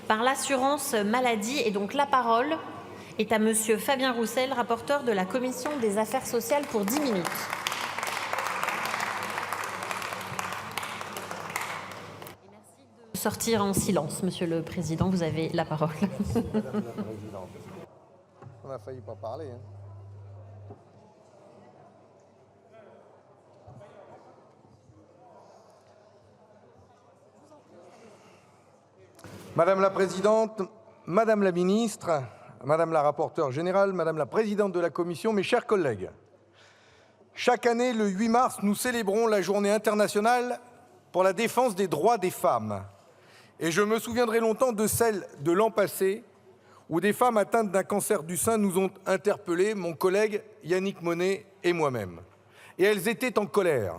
par l'assurance maladie. Et donc la parole est à monsieur Fabien Roussel, rapporteur de la Commission des affaires sociales pour 10 minutes. Merci de sortir en silence, Monsieur le Président, vous avez la parole. On a failli pas parler. Hein. Madame la Présidente, Madame la Ministre, Madame la Rapporteure Générale, Madame la Présidente de la Commission, mes chers collègues, chaque année, le 8 mars, nous célébrons la Journée internationale pour la défense des droits des femmes. Et je me souviendrai longtemps de celle de l'an passé, où des femmes atteintes d'un cancer du sein nous ont interpellés, mon collègue Yannick Monnet et moi-même. Et elles étaient en colère.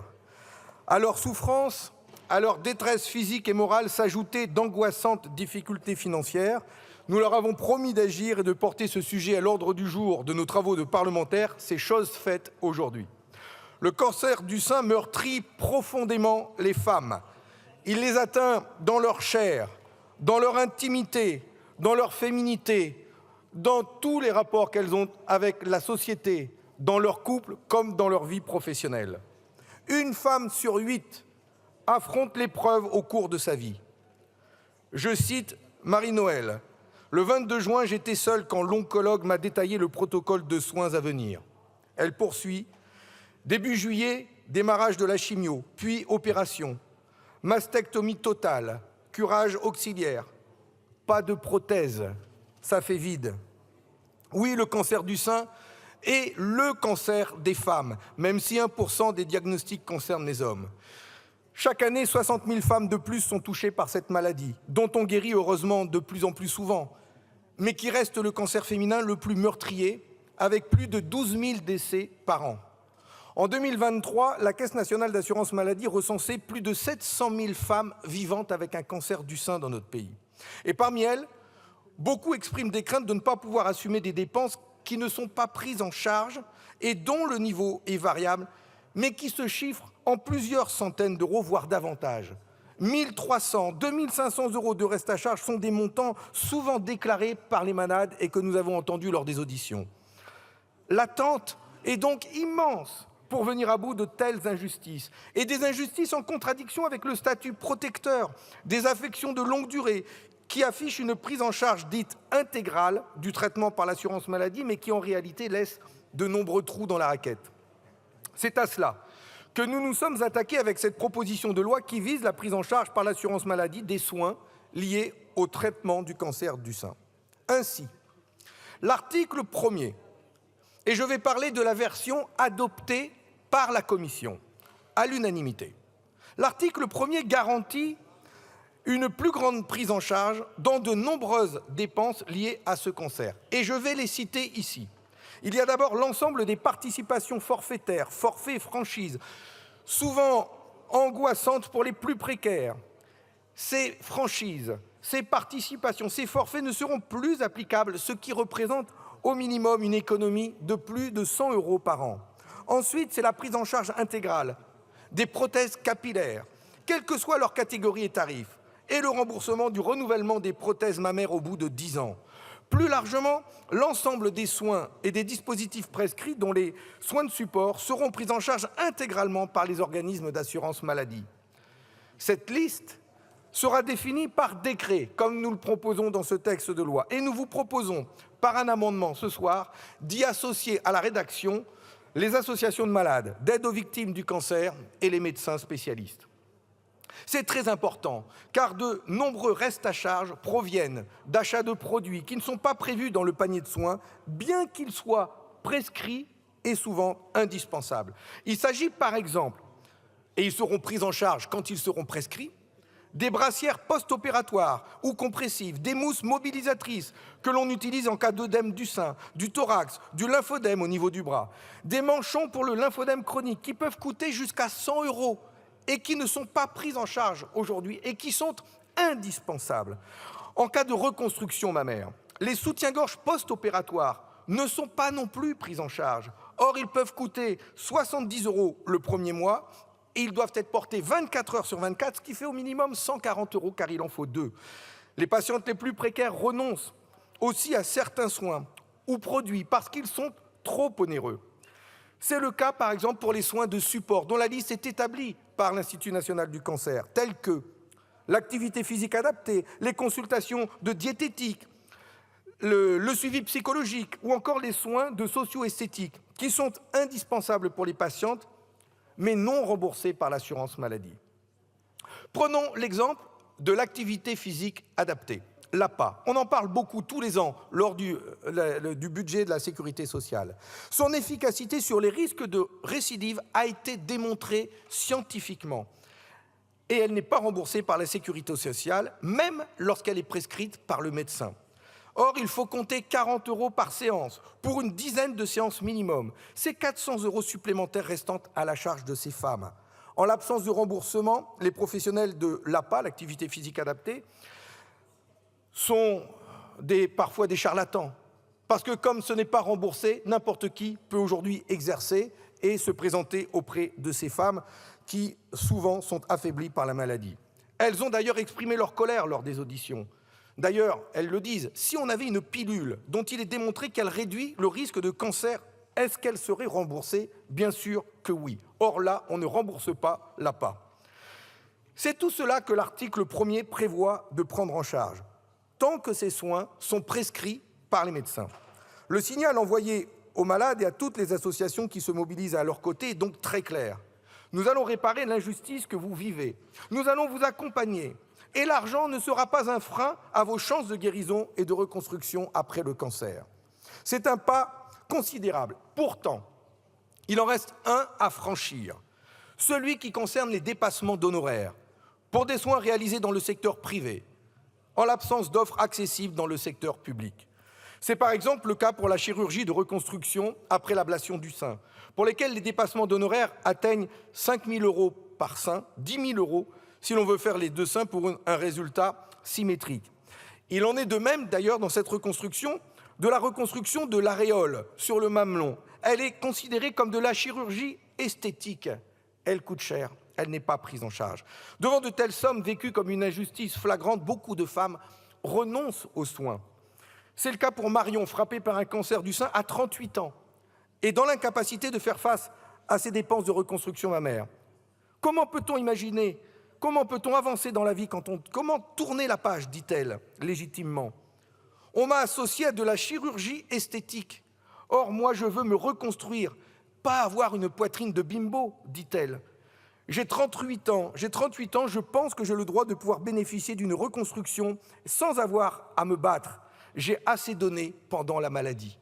À leur souffrance, à leur détresse physique et morale s'ajoutaient d'angoissantes difficultés financières. Nous leur avons promis d'agir et de porter ce sujet à l'ordre du jour de nos travaux de parlementaires. C'est chose faite aujourd'hui. Le cancer du sein meurtrit profondément les femmes. Il les atteint dans leur chair, dans leur intimité, dans leur féminité, dans tous les rapports qu'elles ont avec la société, dans leur couple comme dans leur vie professionnelle. Une femme sur 8 affronte l'épreuve au cours de sa vie. Je cite Marie-Noël. Le 22 juin, j'étais seule quand l'oncologue m'a détaillé le protocole de soins à venir. Elle poursuit. Début juillet, démarrage de la chimio, puis opération. Mastectomie totale, curage auxiliaire. Pas de prothèse, ça fait vide. Oui, le cancer du sein est le cancer des femmes, même si 1% des diagnostics concernent les hommes. Chaque année, 60 000 femmes de plus sont touchées par cette maladie, dont on guérit heureusement de plus en plus souvent, mais qui reste le cancer féminin le plus meurtrier, avec plus de 12 000 décès par an. En 2023, la Caisse nationale d'assurance maladie recensait plus de 700 000 femmes vivantes avec un cancer du sein dans notre pays. Et parmi elles, beaucoup expriment des craintes de ne pas pouvoir assumer des dépenses qui ne sont pas prises en charge et dont le niveau est variable, mais qui se chiffrent en plusieurs centaines d'euros, voire davantage. 1 300, 2 500 euros de reste à charge sont des montants souvent déclarés par les malades et que nous avons entendus lors des auditions. L'attente est donc immense pour venir à bout de telles injustices, et des injustices en contradiction avec le statut protecteur des affections de longue durée, qui affiche une prise en charge dite intégrale du traitement par l'assurance maladie, mais qui en réalité laisse de nombreux trous dans la raquette. C'est à cela que nous nous sommes attaqués avec cette proposition de loi qui vise la prise en charge par l'assurance maladie des soins liés au traitement du cancer du sein. Ainsi, l'article 1er, et je vais parler de la version adoptée par la Commission, à l'unanimité. L'article 1er garantit une plus grande prise en charge dans de nombreuses dépenses liées à ce cancer. Et je vais les citer ici. Il y a d'abord l'ensemble des participations forfaitaires, forfaits et franchises, souvent angoissantes pour les plus précaires. Ces franchises, ces participations, ces forfaits ne seront plus applicables, ce qui représente au minimum une économie de plus de 100 euros par an. Ensuite, c'est la prise en charge intégrale des prothèses capillaires, quelle que soit leur catégorie et tarif, et le remboursement du renouvellement des prothèses mammaires au bout de 10 ans. Plus largement, l'ensemble des soins et des dispositifs prescrits, dont les soins de support, seront pris en charge intégralement par les organismes d'assurance maladie. Cette liste sera définie par décret, comme nous le proposons dans ce texte de loi. Et nous vous proposons, par un amendement ce soir, d'y associer à la rédaction les associations de malades, d'aide aux victimes du cancer et les médecins spécialistes. C'est très important, car de nombreux restes à charge proviennent d'achats de produits qui ne sont pas prévus dans le panier de soins, bien qu'ils soient prescrits et souvent indispensables. Il s'agit par exemple, et ils seront pris en charge quand ils seront prescrits, des brassières post-opératoires ou compressives, des mousses mobilisatrices que l'on utilise en cas d'œdème du sein, du thorax, du lymphodème au niveau du bras, des manchons pour le lymphodème chronique qui peuvent coûter jusqu'à 100 euros et qui ne sont pas prises en charge aujourd'hui et qui sont indispensables. En cas de reconstruction mammaire, les soutiens-gorge post-opératoires ne sont pas non plus pris en charge. Or, ils peuvent coûter 70 euros le premier mois et ils doivent être portés 24 heures sur 24, ce qui fait au minimum 140 euros car il en faut 2. Les patientes les plus précaires renoncent aussi à certains soins ou produits parce qu'ils sont trop onéreux. C'est le cas, par exemple, pour les soins de support, dont la liste est établie par l'Institut national du cancer, tels que l'activité physique adaptée, les consultations de diététique, le suivi psychologique ou encore les soins de socio-esthétique, qui sont indispensables pour les patientes, mais non remboursés par l'assurance maladie. Prenons l'exemple de l'activité physique adaptée, l'APA. On en parle beaucoup tous les ans lors du budget de la sécurité sociale. Son efficacité sur les risques de récidive a été démontrée scientifiquement. Et elle n'est pas remboursée par la sécurité sociale, même lorsqu'elle est prescrite par le médecin. Or, il faut compter 40 € par séance pour une dizaine de séances minimum. C'est 400 € supplémentaires restant à la charge de ces femmes. En l'absence de remboursement, les professionnels de l'APA, l'activité physique adaptée, sont parfois des charlatans. Parce que comme ce n'est pas remboursé, n'importe qui peut aujourd'hui exercer et se présenter auprès de ces femmes qui, souvent, sont affaiblies par la maladie. Elles ont d'ailleurs exprimé leur colère lors des auditions. D'ailleurs, elles le disent, si on avait une pilule dont il est démontré qu'elle réduit le risque de cancer, est-ce qu'elle serait remboursée? Bien sûr que oui. Or là, on ne rembourse pas l'APA. C'est tout cela que l'article 1er prévoit de prendre en charge, tant que ces soins sont prescrits par les médecins. Le signal envoyé aux malades et à toutes les associations qui se mobilisent à leur côté est donc très clair. Nous allons réparer l'injustice que vous vivez. Nous allons vous accompagner. Et l'argent ne sera pas un frein à vos chances de guérison et de reconstruction après le cancer. C'est un pas considérable. Pourtant, il en reste un à franchir, celui qui concerne les dépassements d'honoraires pour des soins réalisés dans le secteur privé, en l'absence d'offres accessibles dans le secteur public. C'est par exemple le cas pour la chirurgie de reconstruction après l'ablation du sein, pour lesquels les dépassements d'honoraires atteignent 5 000 € par sein, 10 000 € si l'on veut faire les deux seins pour un résultat symétrique. Il en est de même d'ailleurs dans cette reconstruction, de la reconstruction de l'aréole sur le mamelon. Elle est considérée comme de la chirurgie esthétique. Elle coûte cher, elle n'est pas prise en charge. Devant de telles sommes vécues comme une injustice flagrante, beaucoup de femmes renoncent aux soins. C'est le cas pour Marion, frappée par un cancer du sein à 38 ans, et dans l'incapacité de faire face à ses dépenses de reconstruction mammaire. Comment peut-on imaginer, comment peut-on avancer dans la vie comment tourner la page, dit-elle légitimement? On m'a associé à de la chirurgie esthétique. Or, moi, je veux me reconstruire, pas avoir une poitrine de bimbo, dit-elle. J'ai 38 ans, je pense que j'ai le droit de pouvoir bénéficier d'une reconstruction sans avoir à me battre. J'ai assez donné pendant la maladie.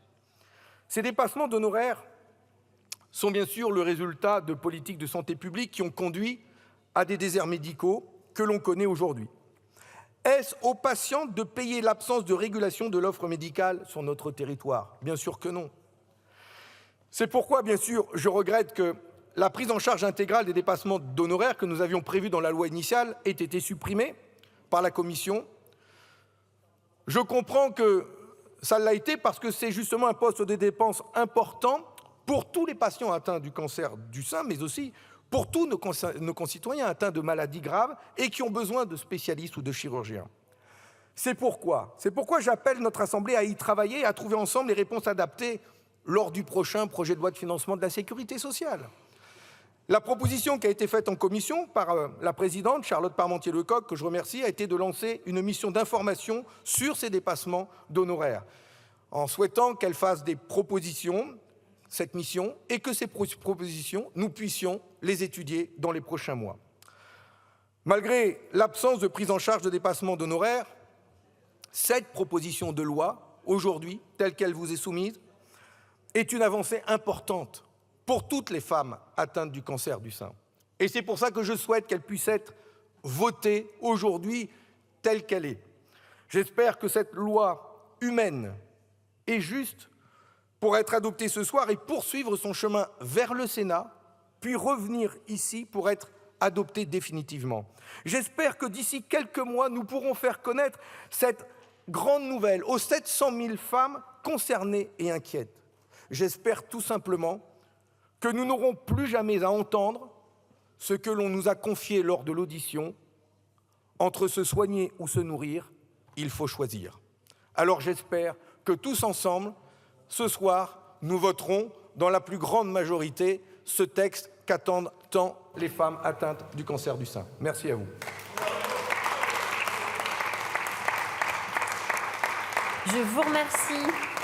Ces dépassements d'honoraires sont bien sûr le résultat de politiques de santé publique qui ont conduit à des déserts médicaux que l'on connaît aujourd'hui. Est-ce aux patients de payer l'absence de régulation de l'offre médicale sur notre territoire? Bien sûr que non. C'est pourquoi, bien sûr, je regrette que la prise en charge intégrale des dépassements d'honoraires que nous avions prévus dans la loi initiale ait été supprimée par la Commission. Je comprends que ça l'a été parce que c'est justement un poste de dépense important pour tous les patients atteints du cancer du sein, mais aussi pour tous nos concitoyens atteints de maladies graves et qui ont besoin de spécialistes ou de chirurgiens. C'est pourquoi j'appelle notre Assemblée à y travailler et à trouver ensemble les réponses adaptées lors du prochain projet de loi de financement de la sécurité sociale. La proposition qui a été faite en commission par la présidente Charlotte Parmentier-Lecocq, que je remercie, a été de lancer une mission d'information sur ces dépassements d'honoraires, en souhaitant qu'elle fasse des propositions, cette mission, et que ces propositions, nous puissions les étudier dans les prochains mois. Malgré l'absence de prise en charge de dépassements d'honoraires, cette proposition de loi, aujourd'hui, telle qu'elle vous est soumise, est une avancée importante pour toutes les femmes atteintes du cancer du sein. Et c'est pour ça que je souhaite qu'elle puisse être votée aujourd'hui telle qu'elle est. J'espère que cette loi humaine et juste pourra être adoptée ce soir et poursuivre son chemin vers le Sénat, puis revenir ici pour être adoptée définitivement. J'espère que d'ici quelques mois, nous pourrons faire connaître cette grande nouvelle aux 700 000 femmes concernées et inquiètes. J'espère tout simplement que nous n'aurons plus jamais à entendre ce que l'on nous a confié lors de l'audition, entre se soigner ou se nourrir, il faut choisir. Alors j'espère que tous ensemble, ce soir, nous voterons dans la plus grande majorité ce texte qu'attendent tant les femmes atteintes du cancer du sein. Merci à vous. Je vous remercie.